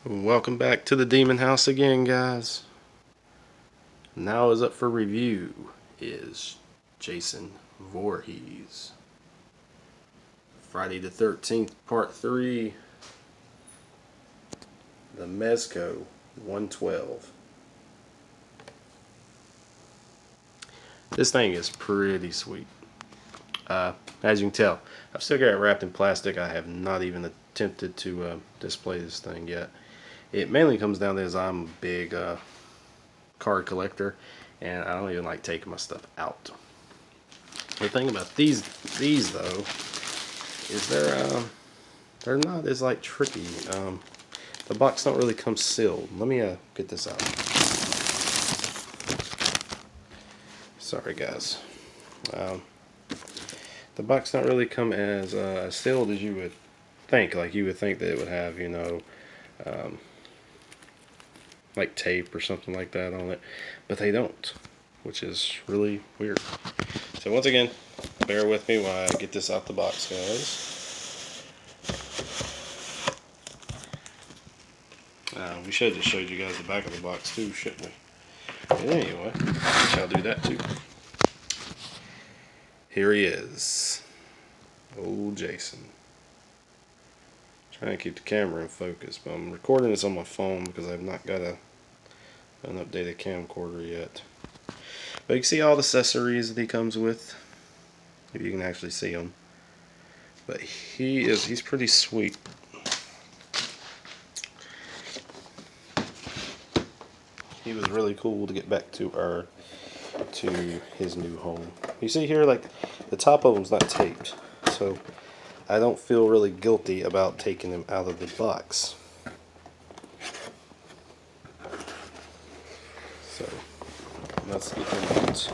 Welcome back to the Demon House again, guys. Now is up for review is Jason Voorhees. Friday the 13th, Part 3. The Mezco 112. This thing is pretty sweet. As you can tell, I've still got it wrapped in plastic. I have not even attempted to display this thing yet. It mainly comes down to is I'm a big card collector, and I don't even like taking my stuff out. The thing about these though is they're not as like tricky. The box don't really come sealed. Let me get this out. Sorry guys. The box don't really come as sealed as you would think. Like you would think that it would have, you know, like tape or something like that on it, but they don't, which is really weird. So once again, bear with me while I get this out the box, guys. We should have just showed you guys the back of the box too, shouldn't we? But anyway, I shall do that too. Here he is, old Jason. Trying to keep the camera in focus, but I'm recording this on my phone because I've not got an updated camcorder yet. But you can see all the accessories that he comes with, if you can actually see them. But he's pretty sweet. He was really cool to get back to his new home. You see here, like the top of them's not taped, so I don't feel really guilty about taking him out of the box. So let's get him out.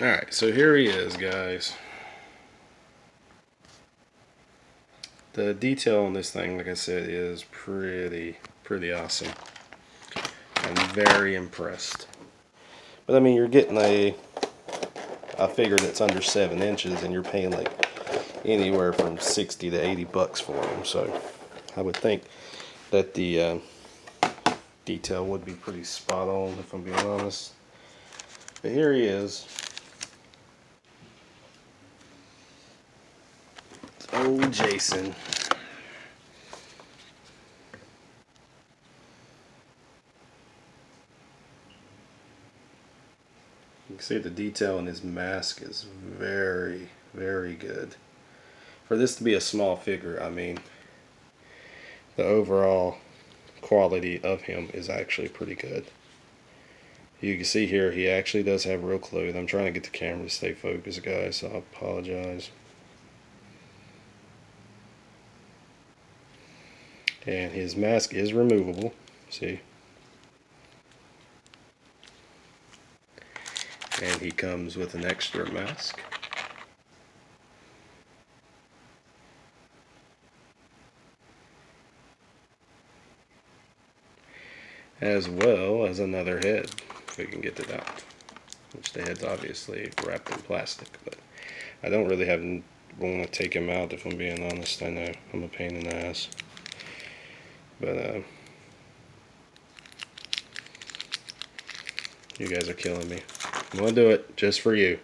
Alright, so here he is, guys. The detail on this thing, like I said, is pretty awesome. I'm very impressed. But I mean, you're getting I figured it's under 7 inches, and you're paying like anywhere from 60 to 80 bucks for them. So I would think that the detail would be pretty spot on, if I'm being honest. But here he is. It's old Jason. You can see the detail in his mask is very, very good. For this to be a small figure, I mean, the overall quality of him is actually pretty good. You can see here, he actually does have real clothes. I'm trying to get the camera to stay focused, guys, so I apologize. And his mask is removable, see? And he comes with an extra mask. As well as another head, if we can get it out. Which the head's obviously wrapped in plastic, but I don't really want to take him out, if I'm being honest. I know I'm a pain in the ass. But you guys are killing me. I'm going to do it just for you.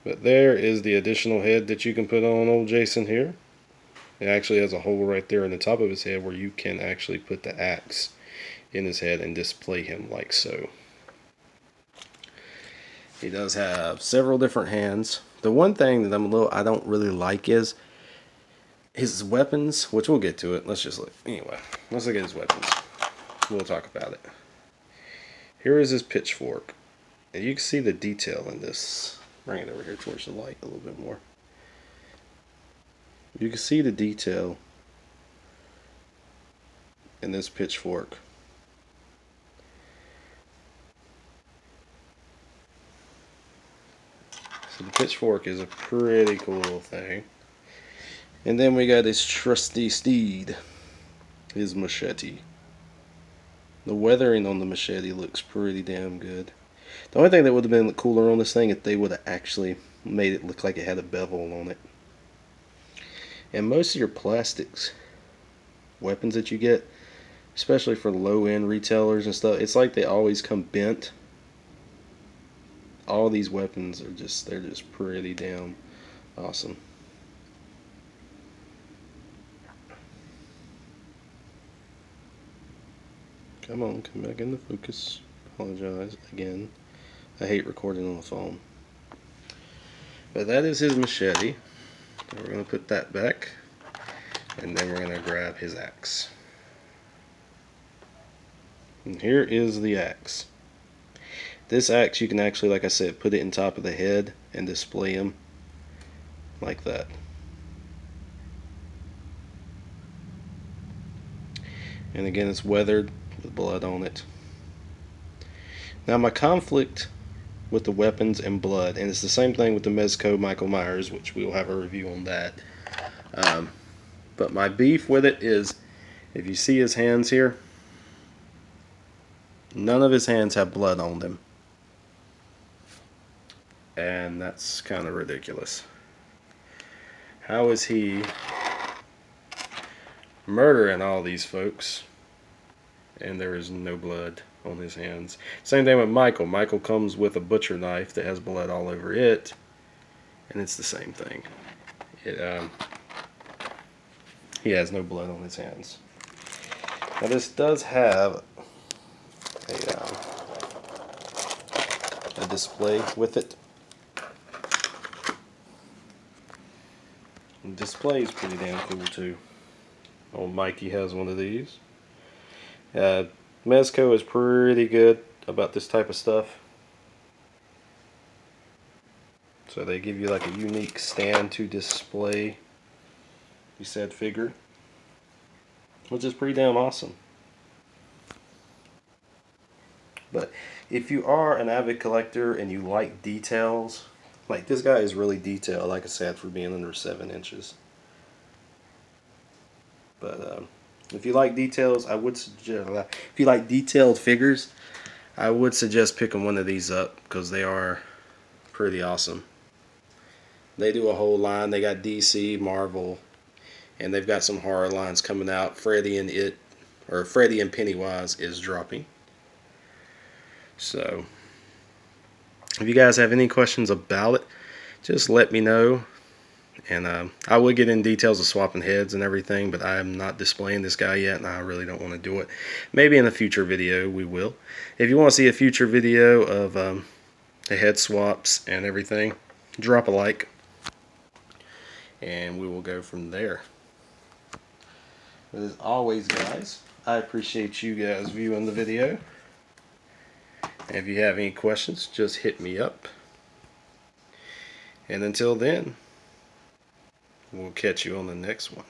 But there is the additional head that you can put on old Jason here. It actually has a hole right there in the top of his head where you can actually put the axe in his head and display him like so. He does have several different hands. The one thing that I don't really like is his weapons, which we'll get to it. Let's just look. Anyway, let's look at his weapons. We'll talk about it. Here is his pitchfork. And you can see the detail in this. Bring it over here towards the light a little bit more. You can see the detail in this pitchfork. So the pitchfork is a pretty cool thing. And then we got his trusty steed, his machete. The weathering on the machete looks pretty damn good. The only thing that would have been cooler on this thing if they would have actually made it look like it had a bevel on it. And most of your plastics weapons that you get, especially for low-end retailers and stuff, it's like they always come bent. All these weapons are they're just pretty damn awesome. Come on, come back into focus. Apologize again. I hate recording on the phone. But that is his machete. So we're going to put that back. And then we're going to grab his axe. And here is the axe. This axe you can actually, like I said, put it in top of the head and display him like that. And again, it's weathered with blood on it. Now my conflict with the weapons and blood, and it's the same thing with the Mezco Michael Myers, which we'll have a review on that. But my beef with it is, if you see his hands here, none of his hands have blood on them. And that's kind of ridiculous. How is he murdering all these folks and there is no blood on his hands? Same thing with Michael. Michael comes with a butcher knife that has blood all over it, and it's the same thing. He has no blood on his hands. Now this does have a display with it. The display is pretty damn cool too. Old Mikey has one of these. Mezco is pretty good about this type of stuff. So they give you like a unique stand to display your said figure, which is pretty damn awesome. But if you are an avid collector and you like details, like this guy is really detailed, like I said, for being under 7 inches. But if you like details, I would suggest, if you like detailed figures, I would suggest picking one of these up because they are pretty awesome. They do a whole line. They got DC, Marvel, and they've got some horror lines coming out. Freddy and Pennywise is dropping. So if you guys have any questions about it, just let me know. And I would get in details of swapping heads and everything, but I am not displaying this guy yet, and I really don't want to do it. Maybe in a future video we will. If you want to see a future video of the head swaps and everything, drop a like, and we will go from there. But as always, guys, I appreciate you guys viewing the video. And if you have any questions, just hit me up. And until then, we'll catch you on the next one.